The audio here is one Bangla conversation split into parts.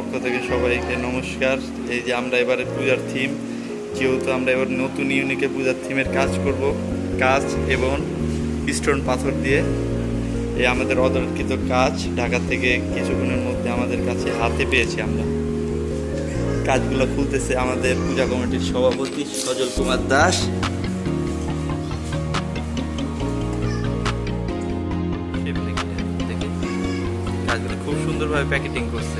পক্ষ থেকে সবাইকে নমস্কার। এই যে আমরা এবারে পূজার থিম, যেহেতু আমরা এবার নতুন ইউনিকে পূজার থিমের কাজ করব, কাজ এবং স্টোন পাথর দিয়ে এই আমাদের অর্ডারকৃত কাজ ঢাকা থেকে কিছুক্ষণের মধ্যে আমাদের কাছে হাতে পেয়েছি। আমরা কাজগুলো খুলতেছে আমাদের পূজা কমিটির সভাপতি সজল কুমার দাস। কাজগুলো খুব সুন্দরভাবে প্যাকেটিং করছে,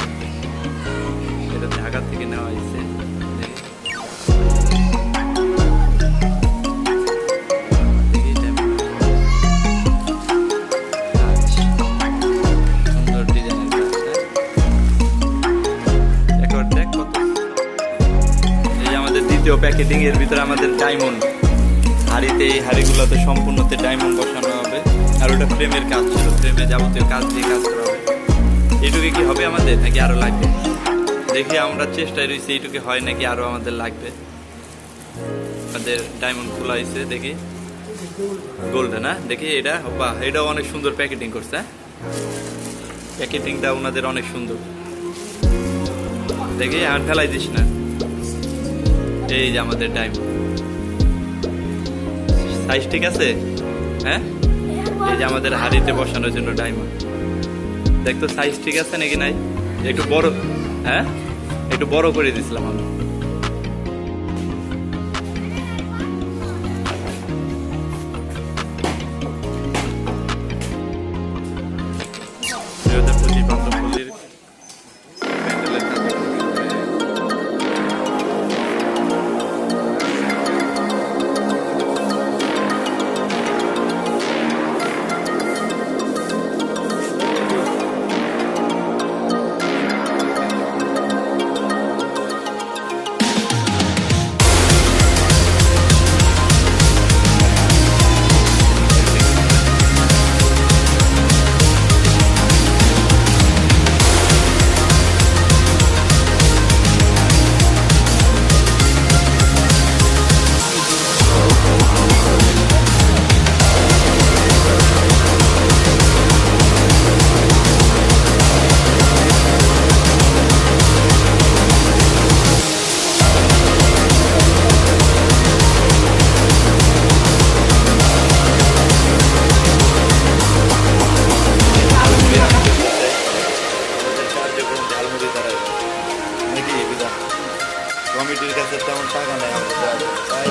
এটা ঢাকা থেকে নেওয়া হয়েছে। দ্বিতীয় প্যাকেটিং এর ভিতরে আমাদের ডায়মন্ড হাড়িতে, এই হাড়িগুলোতে সম্পূর্ণতে ডায়মন্ড বসানো হবে। আর ওটা ফ্রেমের কাজ ছিল, ফ্রেমে যাবতীয় কাজ দিয়ে কাজ করা হবে। এইটুকু কি হবে আমাদের নাকি আরো লাগবে? দেখি, আমরা চেষ্টায় রয়েছি এইটুকু হয় নাকি আরো আমাদের লাগবে। আমাদের ডায়মন্ড খোলা হয়েছে, দেখি গোল্ডেন, না দেখি এটা, বাহ, এটাও অনেক সুন্দর প্যাকেটিং করছে। প্যাকেটিংটা ওনাদের অনেক সুন্দর, দেখি আর ফেলাই দিস না। এই যে আমাদের ডায়মন্ড সাইজ ঠিক আছে, হ্যাঁ। এই যে আমাদের হাড়িতে বসানোর জন্য ডায়মন্ড, দেখতো সাইজ ঠিক আছে নাকি নাই? একটু বড়, হ্যাঁ একটু বড় করে দিছিলাম আমি। কমিটির কাছে তেমন টাকা নেই, তাই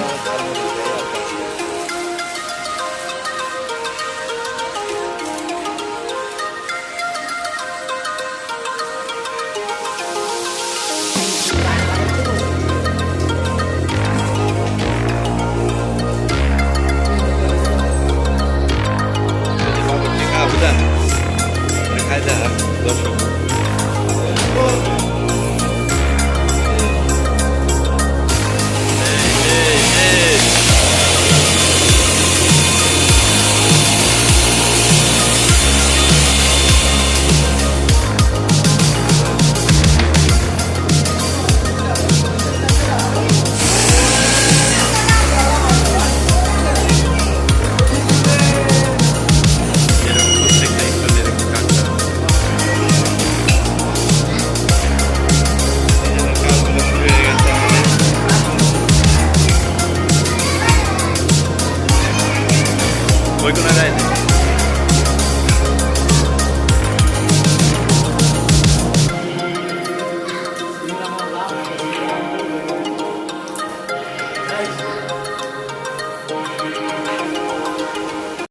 খাই যা দর্শক। ওই কোনো যায় না। Nice.